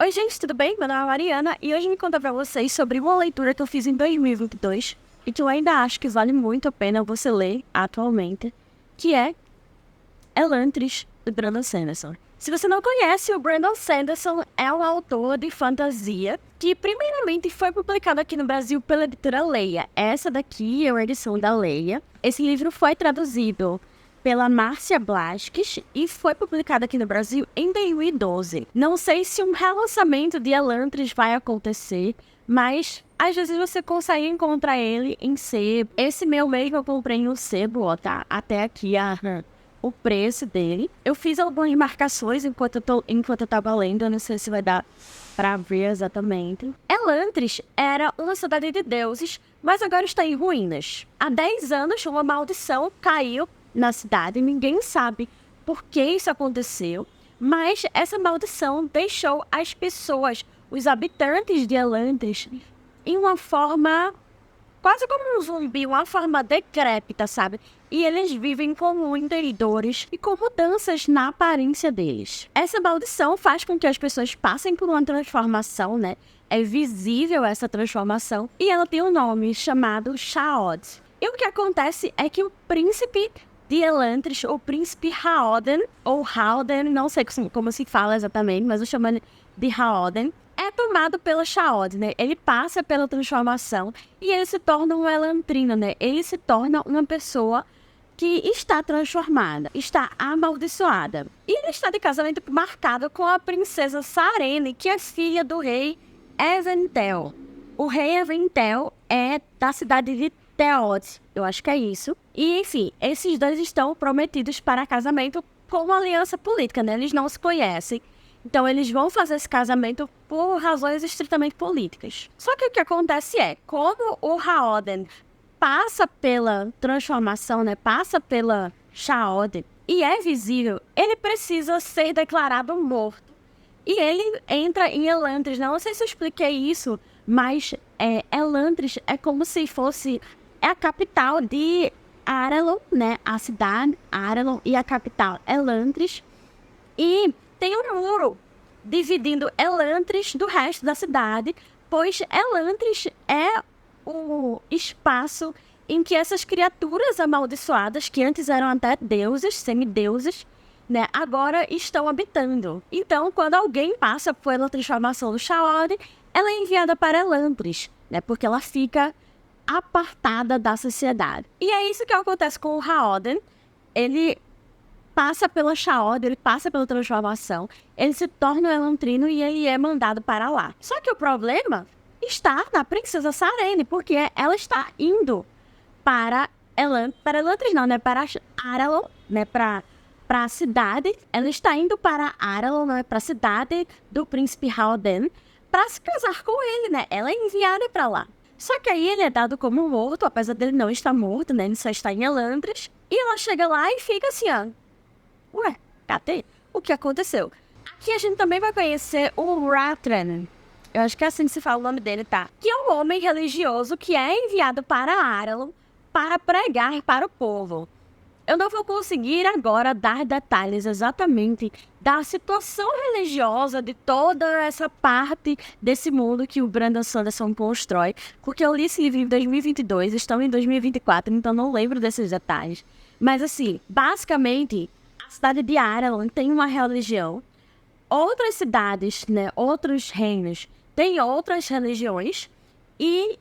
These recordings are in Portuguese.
Oi, gente, tudo bem? Meu nome é Mariana e hoje eu vou contar pra vocês sobre uma leitura que eu fiz em 2022 e que eu ainda acho que vale muito a pena você ler atualmente, que é Elantris, de Brandon Sanderson. Se você não conhece, o Brandon Sanderson é um autor de fantasia que primeiramente foi publicado aqui no Brasil pela editora Leia. Essa daqui é uma edição da Leia. Esse livro foi traduzido pela Márcia Blasques e foi publicado aqui no Brasil em 2012. Não sei se um relançamento de Elantris vai acontecer, mas às vezes você consegue encontrar ele em sebo. Esse meu mesmo eu comprei no sebo, ó, tá até aqui o preço dele. Eu fiz algumas marcações enquanto eu tava lendo, eu não sei se vai dar pra ver exatamente. Elantris era uma cidade de deuses, mas agora está em ruínas. Há 10 anos, uma maldição caiu na cidade, ninguém sabe por que isso aconteceu, mas essa maldição deixou as pessoas, os habitantes de Elantris, em uma forma quase como um zumbi, uma forma decrépita, sabe? E eles vivem com muitas dores e com mudanças na aparência deles. Essa maldição faz com que as pessoas passem por uma transformação, né? É visível essa transformação e ela tem um nome chamado Chaod. E o que acontece é que o príncipe de Elantris, o príncipe Haoden, ou Halden, não sei como se fala exatamente, mas eu chamo ele de Haoden, é tomado pela Chaod, né? Ele passa pela transformação e ele se torna um elantrino, né? Ele se torna uma pessoa que está transformada, está amaldiçoada. E ele está de casamento marcado com a princesa Sarene, que é filha do rei Eventel. O rei Eventel é da cidade de Teod, eu acho que é isso. E, enfim, esses dois estão prometidos para casamento com uma aliança política, né? Eles não se conhecem. Então, eles vão fazer esse casamento por razões estritamente políticas. Só que o que acontece é, como o Haoden passa pela transformação, né? Passa pela Chaod e é visível, ele precisa ser declarado morto. E ele entra em Elantris. Não sei se eu expliquei isso, mas Elantris é como se fosse a capital de Arelon, né? A cidade Arelon e a capital Elantris. E tem um muro dividindo Elantris do resto da cidade, pois Elantris é o espaço em que essas criaturas amaldiçoadas, que antes eram até deuses, semideuses, né, agora estão habitando. Então, quando alguém passa pela transformação do Chaod, ela é enviada para Elantris, né, porque ela fica apartada da sociedade. E é isso que acontece com o Haoden. Ele passa pela Chaod, ele passa pela transformação, ele se torna um elantrino e ele é mandado para lá. Só que o problema está na princesa Sarene, porque ela está indo para Elantris não, né, para Arelon, né, para a cidade. Ela está indo para Arelon, né, para a cidade do príncipe Haoden, para se casar com ele, né? Ela é enviada para lá. Só que aí ele é dado como morto, apesar dele não estar morto, né? Ele só está em Elantris. E ela chega lá e fica assim, ó. Ué, cadê? O que aconteceu? Aqui a gente também vai conhecer o Rathren. Eu acho que é assim que se fala o nome dele, tá? Que é um homem religioso que é enviado para Arelon para pregar para o povo. Eu não vou conseguir agora dar detalhes exatamente da situação religiosa de toda essa parte desse mundo que o Brandon Sanderson constrói, porque eu li esse livro em 2022, estamos em 2024, então não lembro desses detalhes. Mas assim, basicamente, a cidade de Arelon tem uma religião, outras cidades, né, outros reinos têm outras religiões e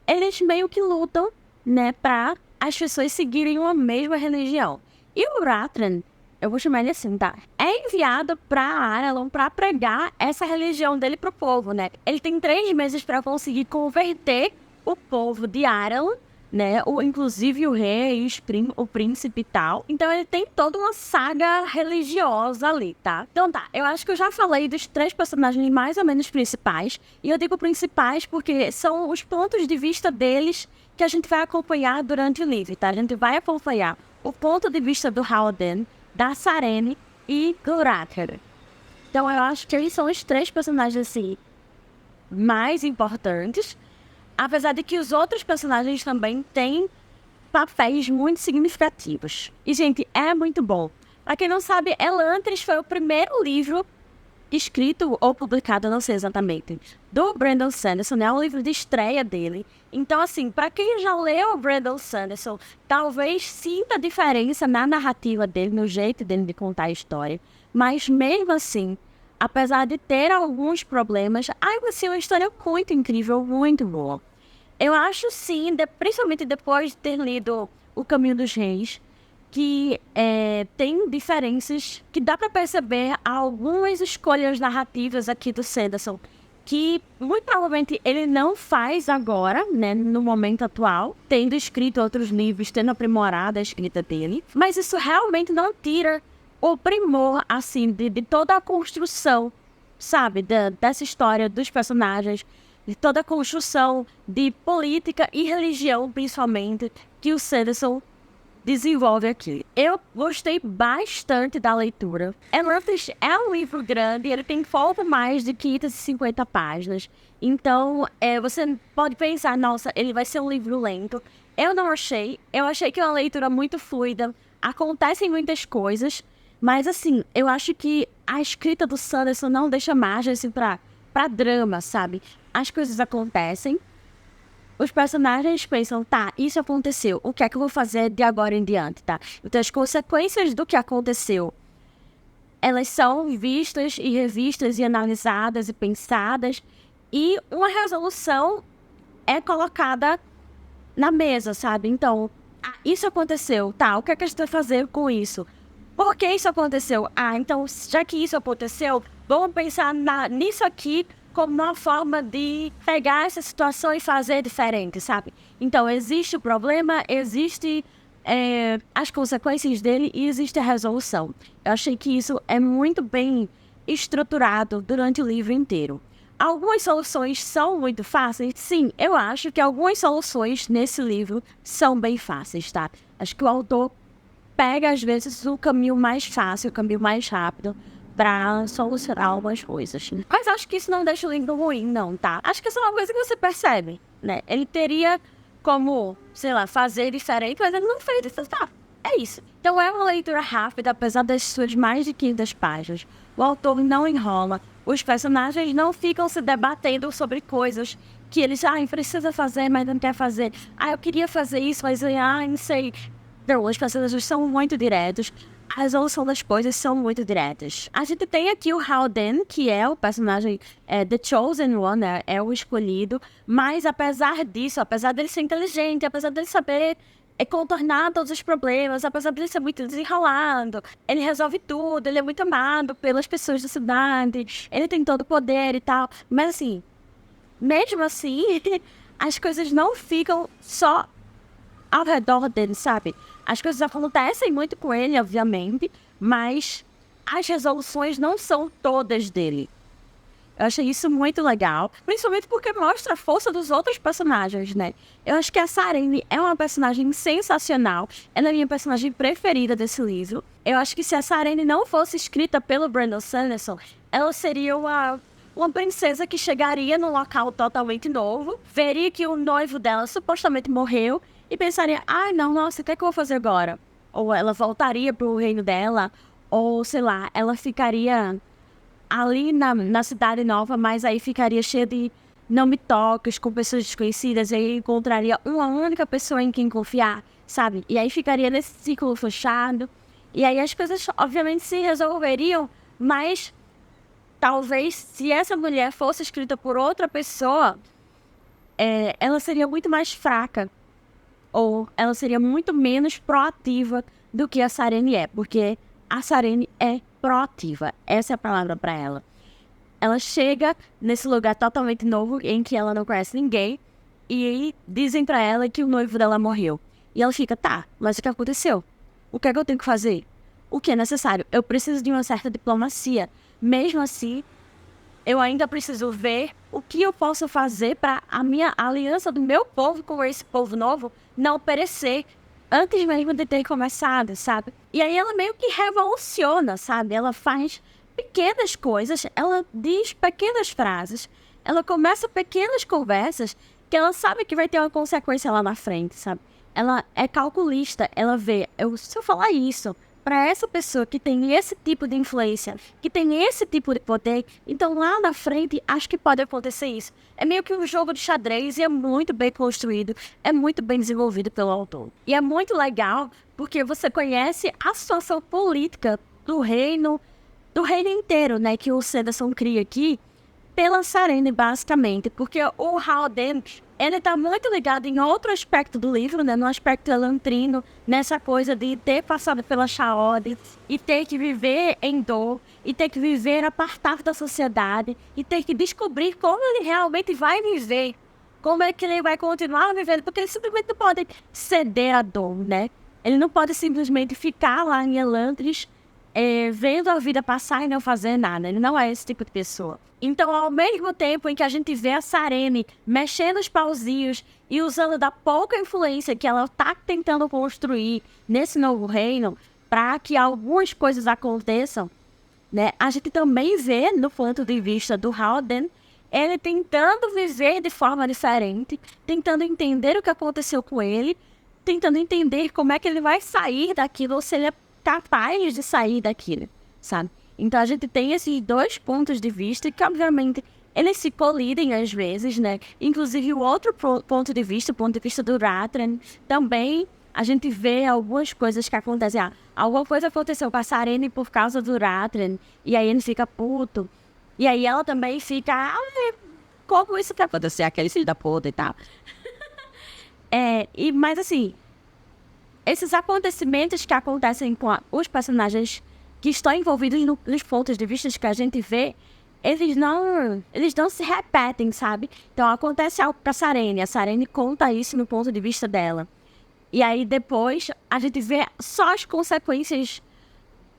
eles meio que lutam, né, para as pessoas seguirem uma mesma religião. E o Rathren, eu vou chamar ele assim, tá? É enviado para Arelon para pregar essa religião dele pro povo, né? Ele tem 3 meses para conseguir converter o povo de Arelon, né? Inclusive o rei, o príncipe e tal. Então ele tem toda uma saga religiosa ali, tá? Então tá, eu acho que eu já falei dos 3 personagens mais ou menos principais. E eu digo principais porque são os pontos de vista deles que a gente vai acompanhar durante o livro, tá? A gente vai acompanhar o ponto de vista do Haoden, da Sarene e do Rathren. Então eu acho que eles são os 3 personagens, assim, mais importantes. Apesar de que os outros personagens também têm papéis muito significativos. E, gente, é muito bom. Pra quem não sabe, Elantris foi o primeiro livro escrito ou publicado, não sei exatamente, do Brandon Sanderson, né? É um livro de estreia dele. Então, assim, para quem já leu o Brandon Sanderson, talvez sinta diferença na narrativa dele, no jeito dele de contar a história. Mas mesmo assim, apesar de ter alguns problemas, ainda assim é uma história muito incrível, muito boa. Eu acho sim, principalmente depois de ter lido O Caminho dos Reis, que tem diferenças, que dá para perceber algumas escolhas narrativas aqui do Sanderson, que muito provavelmente ele não faz agora, né, no momento atual, tendo escrito outros livros, tendo aprimorado a escrita dele, mas isso realmente não tira o primor, assim, de toda a construção, sabe, dessa história dos personagens, de toda a construção de política e religião, principalmente, que o Sanderson desenvolve aqui. Eu gostei bastante da leitura. Elantris é um livro grande, ele tem pouco mais de 550 páginas. Então, você pode pensar, nossa, ele vai ser um livro lento. Eu não achei. Eu achei que é uma leitura muito fluida. Acontecem muitas coisas. Mas, assim, eu acho que a escrita do Sanderson não deixa margem, assim, pra drama, sabe? As coisas acontecem. Os personagens pensam, tá, isso aconteceu, o que é que eu vou fazer de agora em diante, tá? Então, as consequências do que aconteceu, elas são vistas e revistas e analisadas e pensadas, e uma resolução é colocada na mesa, sabe? Então, isso aconteceu, tá, o que é que a gente vai fazer com isso? Por que isso aconteceu? Então, já que isso aconteceu, vamos pensar nisso aqui como uma forma de pegar essa situação e fazer diferente, sabe? Então, existe o problema, existe as consequências dele e existe a resolução. Eu achei que isso é muito bem estruturado durante o livro inteiro. Algumas soluções são muito fáceis? Sim, eu acho que algumas soluções nesse livro são bem fáceis, tá? Acho que o autor pega, às vezes, o caminho mais fácil, o caminho mais rápido, pra solucionar algumas coisas. Mas acho que isso não deixa o livro ruim, não, tá? Acho que isso é uma coisa que você percebe, né? Ele teria como, sei lá, fazer diferente, mas ele não fez isso, tá? É isso. Então é uma leitura rápida, apesar das suas mais de 500 páginas. O autor não enrola, os personagens não ficam se debatendo sobre coisas que eles, precisa fazer, mas não quer fazer. Eu queria fazer isso, mas, não sei. Não, os personagens são muito diretos. A resolução das coisas são muito diretas. A gente tem aqui o Haldane, que é o personagem The Chosen One, né? É o escolhido. Mas apesar disso, apesar dele ser inteligente, apesar dele saber contornar todos os problemas, apesar dele ser muito desenrolado, ele resolve tudo, ele é muito amado pelas pessoas da cidade, ele tem todo o poder e tal. Mas assim, mesmo assim, as coisas não ficam só ao redor dele, sabe? As coisas acontecem muito com ele, obviamente, mas as resoluções não são todas dele. Eu achei isso muito legal, principalmente porque mostra a força dos outros personagens, né? Eu acho que a Sarene é uma personagem sensacional, ela é a minha personagem preferida desse livro. Eu acho que se a Sarene não fosse escrita pelo Brandon Sanderson, ela seria uma princesa que chegaria num local totalmente novo, veria que o noivo dela supostamente morreu, e pensaria, não, nossa, o que é que eu vou fazer agora? Ou ela voltaria pro reino dela, ou, sei lá, ela ficaria ali na cidade nova, mas aí ficaria cheia de não me toques, com pessoas desconhecidas, e aí encontraria uma única pessoa em quem confiar, sabe? E aí ficaria nesse ciclo fechado, e aí as coisas, obviamente, se resolveriam, mas talvez, se essa mulher fosse escrita por outra pessoa, ela seria muito mais fraca, ou ela seria muito menos proativa do que a Sarene é, porque a Sarene é proativa, essa é a palavra para ela. Ela chega nesse lugar totalmente novo, em que ela não conhece ninguém, e aí dizem para ela que o noivo dela morreu. E ela fica, tá, mas o que aconteceu? O que é que eu tenho que fazer? O que é necessário? Eu preciso de uma certa diplomacia. Mesmo assim, eu ainda preciso ver o que eu posso fazer para a minha aliança do meu povo com esse povo novo não perecer antes mesmo de ter começado, sabe? E aí ela meio que revoluciona, sabe? Ela faz pequenas coisas, ela diz pequenas frases, ela começa pequenas conversas que ela sabe que vai ter uma consequência lá na frente, sabe? Ela é calculista, ela vê, se eu falar isso, para essa pessoa que tem esse tipo de influência, que tem esse tipo de poder, então lá na frente acho que pode acontecer isso. É meio que um jogo de xadrez e é muito bem construído, é muito bem desenvolvido pelo autor. E é muito legal porque você conhece a situação política do reino inteiro, né, que o Sanderson cria aqui, pela Sarene, basicamente, porque o Haldane, ele tá muito ligado em outro aspecto do livro, né, no aspecto elantrino, nessa coisa de ter passado pela Chaode e ter que viver em dor, e ter que viver apartado da sociedade, e ter que descobrir como ele realmente vai viver, como é que ele vai continuar vivendo, porque ele simplesmente não pode ceder à dor, né? Ele não pode simplesmente ficar lá em Elantris, vendo a vida passar e não fazer nada. Ele não é esse tipo de pessoa. Então, ao mesmo tempo em que a gente vê a Sarene mexendo os pauzinhos e usando da pouca influência que ela está tentando construir nesse novo reino para que algumas coisas aconteçam, né? A gente também vê, no ponto de vista do Haldane, ele tentando viver de forma diferente, tentando entender o que aconteceu com ele, tentando entender como é que ele vai sair daquilo, ou se ele é capaz de sair daquilo, sabe? Então a gente tem esses dois pontos de vista que, obviamente, eles se colidem às vezes, né? Inclusive o outro ponto de vista, o ponto de vista do Rathren, também a gente vê algumas coisas que acontecem. Alguma coisa aconteceu com a Sarene por causa do Rathren, e aí ele fica puto. E aí ela também fica, como isso vai acontecer? Aquele filho da puta e tal. Mas assim, esses acontecimentos que acontecem com os personagens que estão envolvidos nos pontos de vista que a gente vê, eles não se repetem, sabe? Então acontece algo pra Sarene, a Sarene conta isso no ponto de vista dela. E aí depois a gente vê só as consequências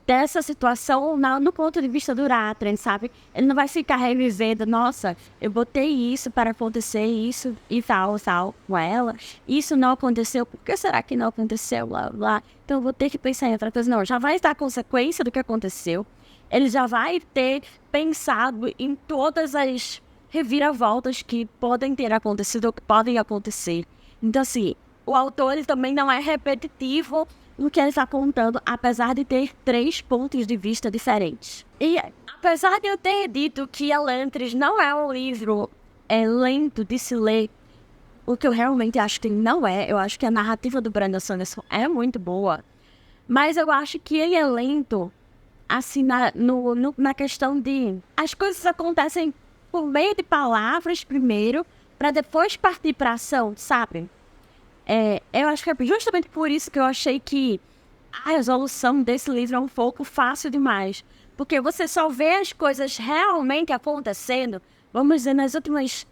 dessa situação no ponto de vista do Rathren, sabe? Ele não vai ficar revivendo, nossa, eu botei isso para acontecer isso e tal com ela. Isso não aconteceu, por que será que não aconteceu? Blá, blá. Então eu vou ter que pensar em outra coisa. Não, já vai dar consequência do que aconteceu. Ele já vai ter pensado em todas as reviravoltas que podem ter acontecido ou que podem acontecer. Então, assim, o autor ele também não é repetitivo no que ele está contando, apesar de ter 3 pontos de vista diferentes. E apesar de eu ter dito que Elantris não é um livro lento de se ler, o que eu realmente acho que não é, eu acho que a narrativa do Brandon Sanderson é muito boa, mas eu acho que ele é lento, assim, na questão de... As coisas acontecem por meio de palavras primeiro, para depois partir para ação, sabe? Eu acho que é justamente por isso que eu achei que a resolução desse livro é um pouco fácil demais. Porque você só vê as coisas realmente acontecendo, vamos dizer, nas últimas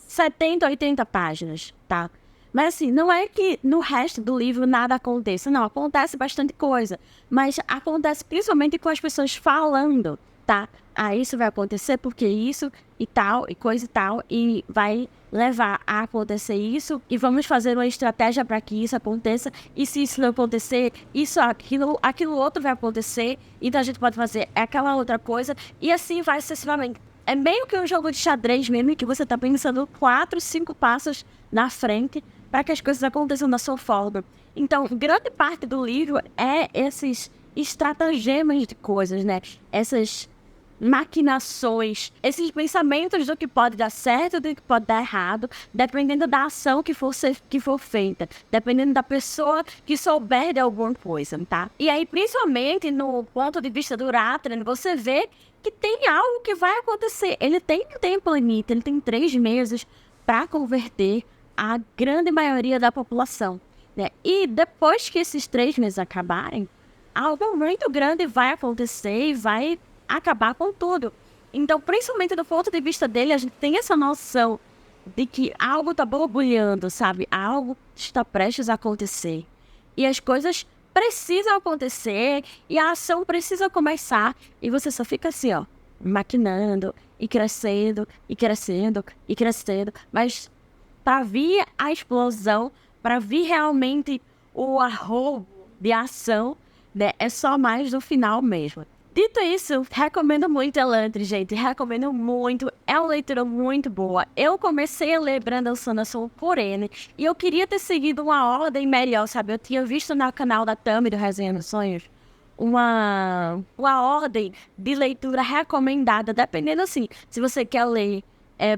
70, 80 páginas, tá? Mas assim, não é que no resto do livro nada aconteça. Não, acontece bastante coisa. Mas acontece principalmente com as pessoas falando, tá? Isso vai acontecer porque isso e tal, e coisa e tal, e vai levar a acontecer isso, e vamos fazer uma estratégia para que isso aconteça, e se isso não acontecer, isso, aquilo outro vai acontecer, então a gente pode fazer aquela outra coisa, e assim vai sucessivamente. É meio que um jogo de xadrez mesmo, em que você tá pensando 4, 5 passos na frente para que as coisas aconteçam da sua forma. Então, grande parte do livro é esses estratagemas de coisas, né? Essas maquinações, esses pensamentos do que pode dar certo, do que pode dar errado, dependendo da ação que for feita, dependendo da pessoa que souber de alguma coisa, tá? E aí, principalmente no ponto de vista do Rathren, você vê que tem algo que vai acontecer. Ele tem um tempo limite, ele tem 3 meses para converter a grande maioria da população, né? E depois que esses 3 meses acabarem, algo muito grande vai acontecer e vai acabar com tudo. Então, principalmente do ponto de vista dele, a gente tem essa noção de que algo está borbulhando, sabe? Algo está prestes a acontecer. E as coisas precisam acontecer, e a ação precisa começar, e você só fica assim, ó, maquinando, e crescendo, e crescendo, e crescendo. Mas para vir a explosão, para vir realmente o arrobo de ação, né, é só mais no final mesmo. Dito isso, recomendo muito Elantris, gente. Recomendo muito. É uma leitura muito boa. Eu comecei a ler Brandon Sanderson por ele. E eu queria ter seguido uma ordem melhor, sabe? Eu tinha visto no canal da Tami, do Resenha dos Sonhos, uma ordem de leitura recomendada, dependendo assim, se você quer ler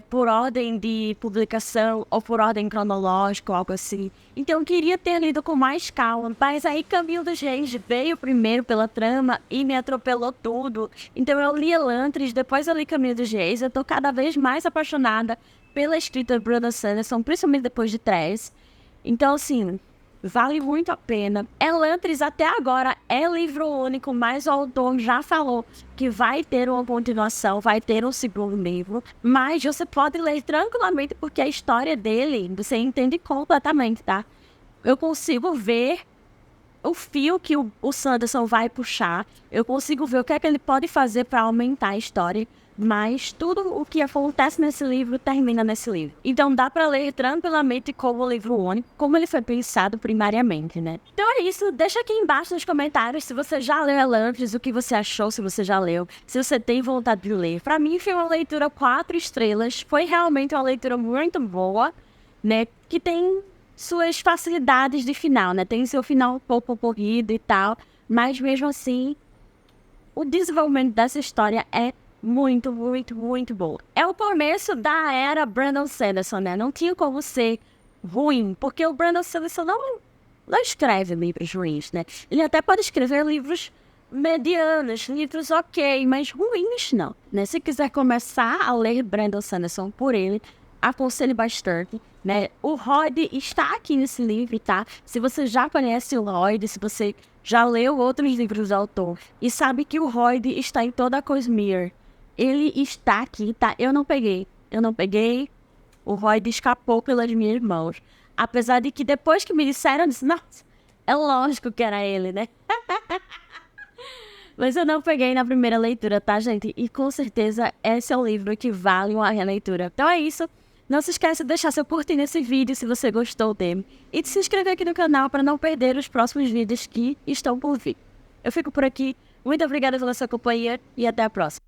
por ordem de publicação ou por ordem cronológica ou algo assim. Então eu queria ter lido com mais calma, mas aí Caminho dos Reis veio primeiro pela trama e me atropelou tudo. Então eu li Elantris, depois eu li Caminho dos Reis, eu tô cada vez mais apaixonada pela escrita de Brandon Sanderson, principalmente depois de Trás. Então assim, vale muito a pena. Elantris até agora é livro único, mas o autor já falou que vai ter uma continuação, vai ter um segundo livro. Mas você pode ler tranquilamente, porque a história dele, você entende completamente, tá? Eu consigo ver o fio que o Sanderson vai puxar. Eu consigo ver o que é que ele pode fazer para aumentar a história. Mas tudo o que acontece nesse livro termina nesse livro. Então dá para ler tranquilamente como livro único, como ele foi pensado primariamente, né? Então é isso. Deixa aqui embaixo nos comentários se você já leu Elantris, o que você achou, se você já leu, se você tem vontade de ler. Para mim foi uma leitura 4 estrelas. Foi realmente uma leitura muito boa, né? Que tem suas facilidades de final, né? Tem seu final um pouco corrido e tal. Mas mesmo assim, o desenvolvimento dessa história é muito, muito, muito bom. É o começo da era Brandon Sanderson, né? Não tinha como ser ruim, porque o Brandon Sanderson não escreve livros ruins, né? Ele até pode escrever livros medianos, livros ok, mas ruins não, né? Se quiser começar a ler Brandon Sanderson por ele, aconselho bastante, né? O Rod está aqui nesse livro, tá? Se você já conhece o Rod, se você já leu outros livros do autor e sabe que o Rod está em toda a Cosmere, ele está aqui, tá? Eu não peguei. O Rod escapou pelas minhas mãos. Apesar de que depois que me disseram, eu disse, nossa, é lógico que era ele, né? Mas eu não peguei na primeira leitura, tá, gente? E com certeza esse é o livro que vale uma releitura. Então é isso. Não se esqueça de deixar seu curtir nesse vídeo se você gostou dele. E de se inscrever aqui no canal para não perder os próximos vídeos que estão por vir. Eu fico por aqui. Muito obrigada pela sua companhia e até a próxima.